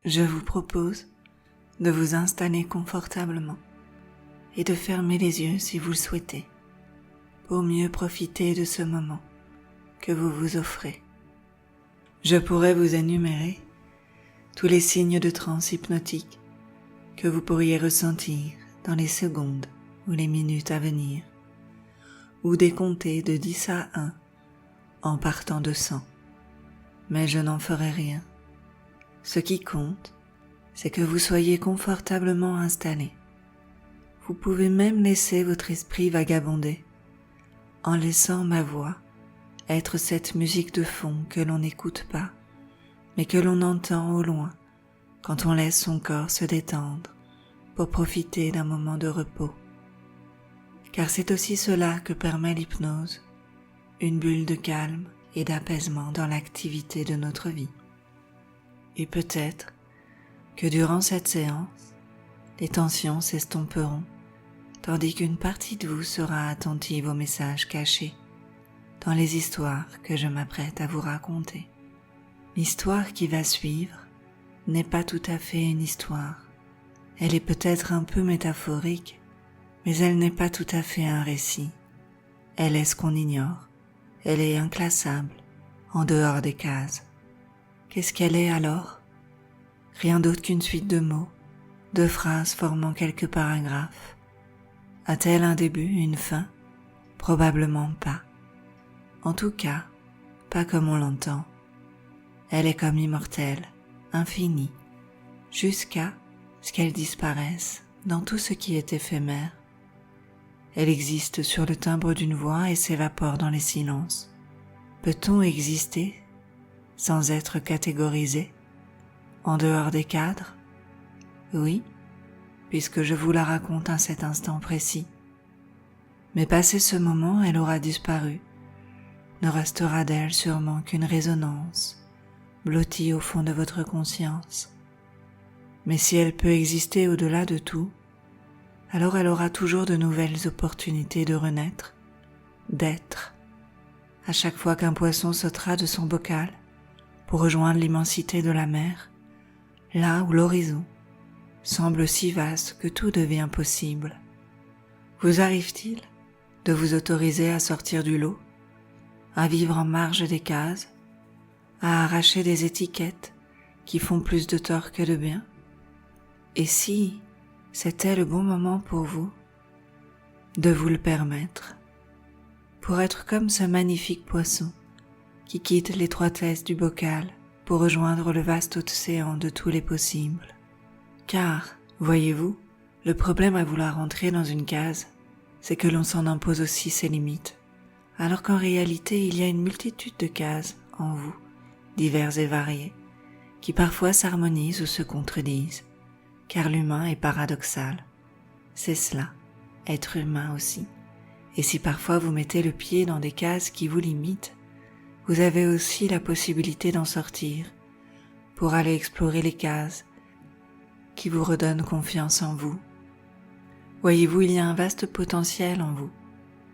Je vous propose de vous installer confortablement et de fermer les yeux si vous le souhaitez, pour mieux profiter de ce moment que vous vous offrez. Je pourrais vous énumérer tous les signes de transe hypnotique que vous pourriez ressentir dans les secondes ou les minutes à venir, ou décompter de 10 à 1 en partant de 100. Mais je n'en ferai rien. Ce qui compte, c'est que vous soyez confortablement installé. Vous pouvez même laisser votre esprit vagabonder en laissant ma voix être cette musique de fond que l'on n'écoute pas, mais que l'on entend au loin quand on laisse son corps se détendre pour profiter d'un moment de repos. Car c'est aussi cela que permet l'hypnose, une bulle de calme et d'apaisement dans l'activité de notre vie. Et peut-être que durant cette séance, les tensions s'estomperont, tandis qu'une partie de vous sera attentive aux messages cachés dans les histoires que je m'apprête à vous raconter. L'histoire qui va suivre n'est pas tout à fait une histoire. Elle est peut-être un peu métaphorique, mais elle n'est pas tout à fait un récit. Elle est ce qu'on ignore. Elle est inclassable, en dehors des cases. Qu'est-ce qu'elle est alors ? Rien d'autre qu'une suite de mots, de phrases formant quelques paragraphes. A-t-elle un début, une fin ? Probablement pas. En tout cas, pas comme on l'entend. Elle est comme immortelle, infinie, jusqu'à ce qu'elle disparaisse dans tout ce qui est éphémère. Elle existe sur le timbre d'une voix et s'évapore dans les silences. Peut-on exister sans être catégorisé, en dehors des cadres ? Oui, puisque je vous la raconte à cet instant précis. Mais passé ce moment, elle aura disparu. Ne restera d'elle sûrement qu'une résonance, blottie au fond de votre conscience. Mais si elle peut exister au-delà de tout, alors elle aura toujours de nouvelles opportunités de renaître, d'être. À chaque fois qu'un poisson sautera de son bocal pour rejoindre l'immensité de la mer, là où l'horizon semble si vaste que tout devient possible. Vous arrive-t-il de vous autoriser à sortir du lot, à vivre en marge des cases, à arracher des étiquettes qui font plus de tort que de bien ? Et si c'était le bon moment pour vous de vous le permettre, pour être comme ce magnifique poisson qui quitte l'étroitesse du bocal pour rejoindre le vaste océan de tous les possibles. Car, voyez-vous, le problème à vouloir entrer dans une case, c'est que l'on s'en impose aussi ses limites, alors qu'en réalité il y a une multitude de cases en vous, diverses et variées, qui parfois s'harmonisent ou se contredisent, car l'humain est paradoxal. C'est cela, être humain aussi. Et si parfois vous mettez le pied dans des cases qui vous limitent, vous avez aussi la possibilité d'en sortir pour aller explorer les cases qui vous redonnent confiance en vous. Voyez-vous, il y a un vaste potentiel en vous,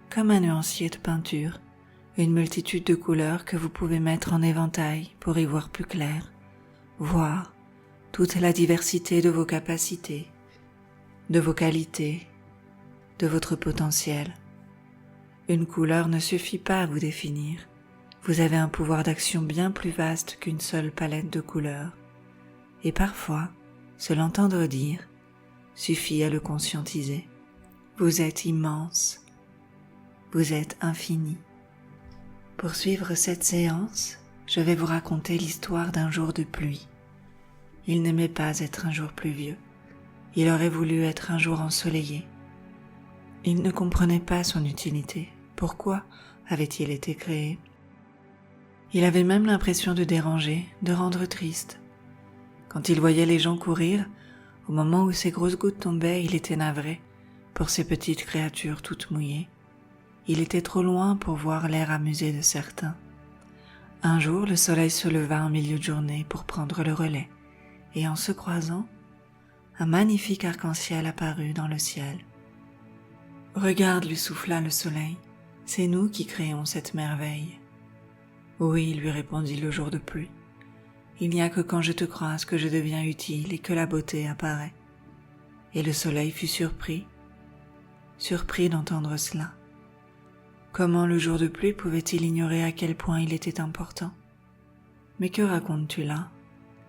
comme un nuancier de peinture, une multitude de couleurs que vous pouvez mettre en éventail pour y voir plus clair, voir toute la diversité de vos capacités, de vos qualités, de votre potentiel. Une couleur ne suffit pas à vous définir. Vous avez un pouvoir d'action bien plus vaste qu'une seule palette de couleurs. Et parfois, se l'entendre dire suffit à le conscientiser. Vous êtes immense. Vous êtes infini. Pour suivre cette séance, je vais vous raconter l'histoire d'un jour de pluie. Il n'aimait pas être un jour pluvieux. Il aurait voulu être un jour ensoleillé. Il ne comprenait pas son utilité. Pourquoi avait-il été créé ? Il avait même l'impression de déranger, de rendre triste. Quand il voyait les gens courir, au moment où ces grosses gouttes tombaient, il était navré pour ces petites créatures toutes mouillées. Il était trop loin pour voir l'air amusé de certains. Un jour, le soleil se leva en milieu de journée pour prendre le relais. Et en se croisant, un magnifique arc-en-ciel apparut dans le ciel. « Regarde, lui souffla le soleil, c'est nous qui créons cette merveille. »« Oui, lui répondit le jour de pluie, Il n'y a que quand je te croise que je deviens utile et que la beauté apparaît. » Et le soleil fut surpris d'entendre cela. Comment le jour de pluie pouvait-il ignorer à quel point il était important? « Mais que racontes-tu là?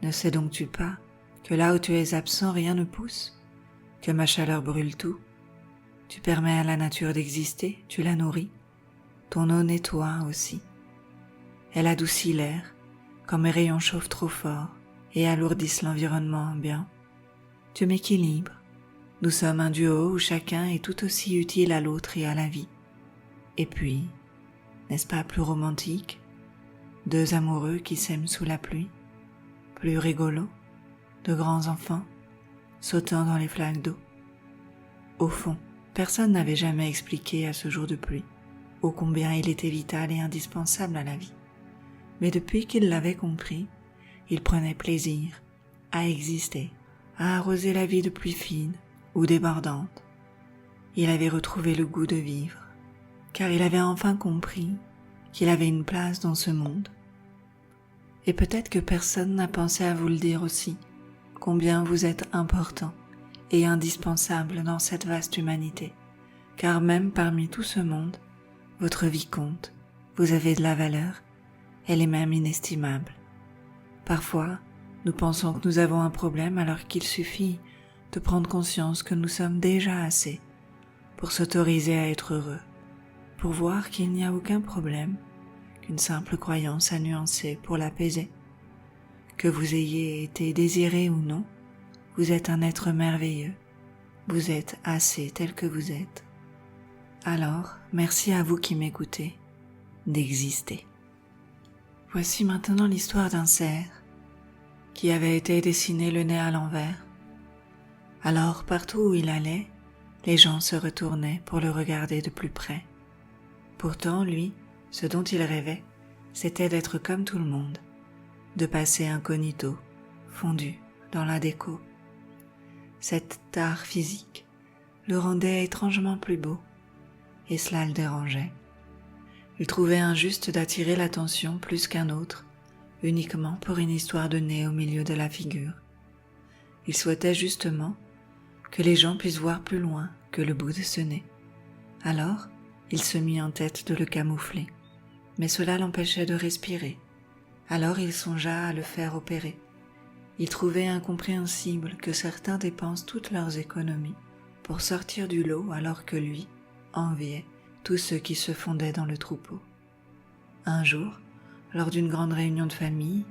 Ne sais donc-tu pas que là où tu es absent, rien ne pousse? Que ma chaleur brûle tout? Tu permets à la nature d'exister, tu la nourris. Ton eau nettoie aussi. Elle adoucit l'air, quand mes rayons chauffent trop fort et alourdissent l'environnement ambiant. Tu m'équilibres. Nous sommes un duo où chacun est tout aussi utile à l'autre et à la vie. Et puis, n'est-ce pas plus romantique? Deux amoureux qui s'aiment sous la pluie, plus rigolo, de grands enfants, sautant dans les flaques d'eau. Au fond, personne n'avait jamais expliqué à ce jour de pluie ô combien il était vital et indispensable à la vie. Mais depuis qu'il l'avait compris, il prenait plaisir à exister, à arroser la vie de pluie fine ou débordante. Il avait retrouvé le goût de vivre, car il avait enfin compris qu'il avait une place dans ce monde. Et peut-être que personne n'a pensé à vous le dire aussi, combien vous êtes important et indispensable dans cette vaste humanité, car même parmi tout ce monde, votre vie compte, vous avez de la valeur, elle est même inestimable. Parfois, nous pensons que nous avons un problème alors qu'il suffit de prendre conscience que nous sommes déjà assez pour s'autoriser à être heureux, pour voir qu'il n'y a aucun problème, qu'une simple croyance à nuancer pour l'apaiser. Que vous ayez été désiré ou non, vous êtes un être merveilleux, vous êtes assez tel que vous êtes. Alors, merci à vous qui m'écoutez, d'exister. Voici maintenant l'histoire d'un cerf qui avait été dessiné le nez à l'envers. Alors, partout où il allait, les gens se retournaient pour le regarder de plus près. Pourtant, lui, ce dont il rêvait, c'était d'être comme tout le monde, de passer incognito, fondu dans la déco. Cet art physique le rendait étrangement plus beau, et cela le dérangeait. Il trouvait injuste d'attirer l'attention plus qu'un autre, uniquement pour une histoire de nez au milieu de la figure. Il souhaitait justement que les gens puissent voir plus loin que le bout de ce nez. Alors, il se mit en tête de le camoufler, mais cela l'empêchait de respirer. Alors il songea à le faire opérer. Il trouvait incompréhensible que certains dépensent toutes leurs économies pour sortir du lot alors que lui enviait tous ceux qui se fondaient dans le troupeau. Un jour, lors d'une grande réunion de famille,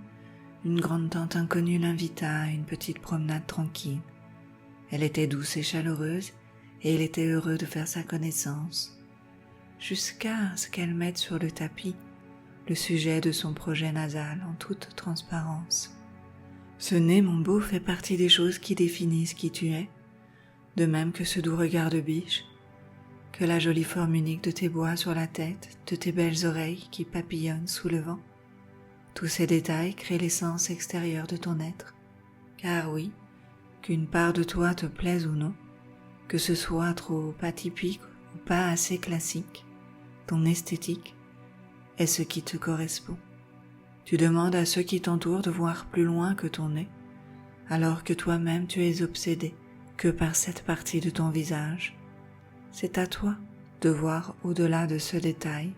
une grande tante inconnue l'invita à une petite promenade tranquille. Elle était douce et chaleureuse, et il était heureux de faire sa connaissance, jusqu'à ce qu'elle mette sur le tapis le sujet de son projet nasal en toute transparence. « Ce nez, mon beau, fait partie des choses qui définissent qui tu es, de même que ce doux regard de biche, que la jolie forme unique de tes bois sur la tête, de tes belles oreilles qui papillonnent sous le vent. Tous ces détails créent l'essence extérieure de ton être. Car oui, qu'une part de toi te plaise ou non, que ce soit trop atypique ou pas assez classique, ton esthétique est ce qui te correspond. Tu demandes à ceux qui t'entourent de voir plus loin que ton nez, alors que toi-même tu es obsédé que par cette partie de ton visage. C'est à toi de voir au-delà de ce détail,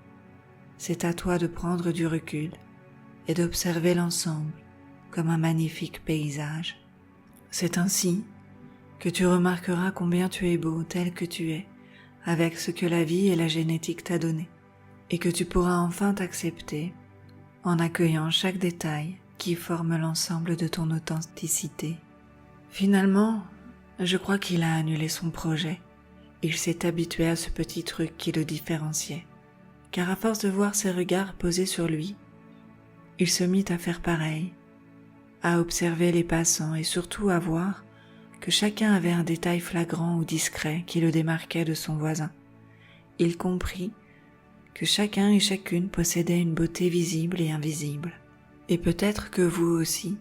c'est à toi de prendre du recul et d'observer l'ensemble comme un magnifique paysage. C'est ainsi que tu remarqueras combien tu es beau tel que tu es, avec ce que la vie et la génétique t'a donné, et que tu pourras enfin t'accepter en accueillant chaque détail qui forme l'ensemble de ton authenticité. Finalement, je crois qu'il a annulé son projet. Il s'est habitué à ce petit truc qui le différenciait, car à force de voir ses regards posés sur lui, il se mit à faire pareil, à observer les passants et surtout à voir que chacun avait un détail flagrant ou discret qui le démarquait de son voisin. Il comprit que chacun et chacune possédait une beauté visible et invisible. Et peut-être que vous aussi,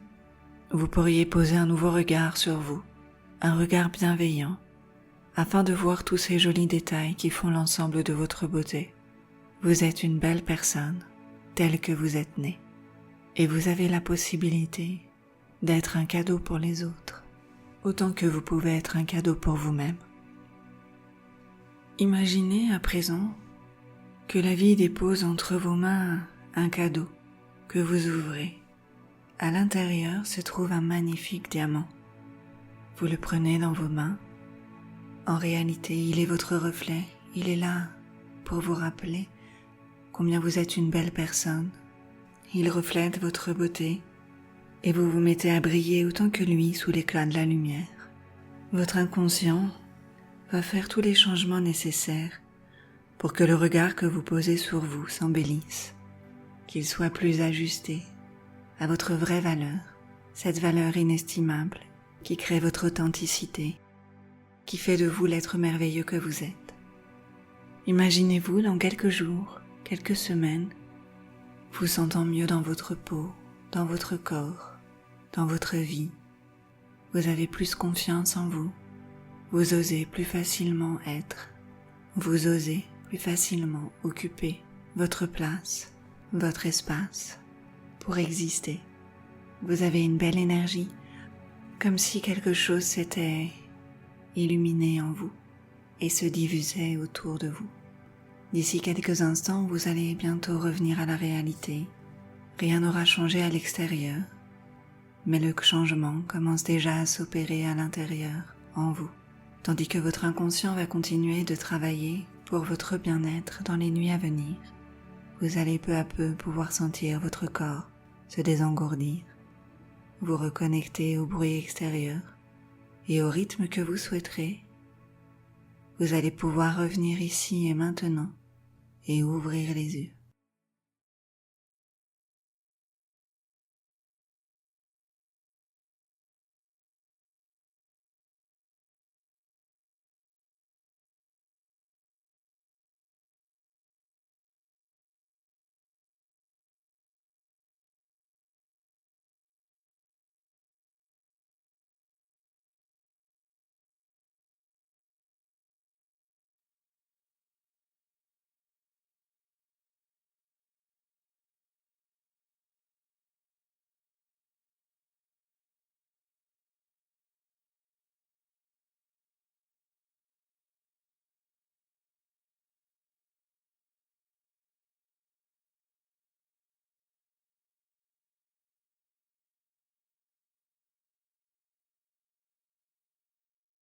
vous pourriez poser un nouveau regard sur vous, un regard bienveillant, afin de voir tous ces jolis détails qui font l'ensemble de votre beauté. Vous êtes une belle personne, telle que vous êtes né. Et vous avez la possibilité d'être un cadeau pour les autres, autant que vous pouvez être un cadeau pour vous-même. Imaginez à présent que la vie dépose entre vos mains un cadeau que vous ouvrez. À l'intérieur se trouve un magnifique diamant. Vous le prenez dans vos mains. En réalité, il est votre reflet. Il est là pour vous rappeler combien vous êtes une belle personne. Il reflète votre beauté et vous vous mettez à briller autant que lui sous l'éclat de la lumière. Votre inconscient va faire tous les changements nécessaires pour que le regard que vous posez sur vous s'embellisse, qu'il soit plus ajusté à votre vraie valeur, cette valeur inestimable qui crée votre authenticité, qui fait de vous l'être merveilleux que vous êtes. Imaginez-vous dans quelques jours, quelques semaines, vous sentant mieux dans votre peau, dans votre corps, dans votre vie. Vous avez plus confiance en vous, vous osez plus facilement être, vous osez plus facilement occuper votre place, votre espace pour exister. Vous avez une belle énergie, comme si quelque chose s'était illuminé en vous et se diffusait autour de vous. D'ici quelques instants, vous allez bientôt revenir à la réalité. Rien n'aura changé à l'extérieur, mais le changement commence déjà à s'opérer à l'intérieur, en vous, tandis que votre inconscient va continuer de travailler pour votre bien-être dans les nuits à venir. Vous allez peu à peu pouvoir sentir votre corps se désengourdir, vous reconnecter au bruit extérieur et au rythme que vous souhaiterez. Vous allez pouvoir revenir ici et maintenant et ouvrir les yeux.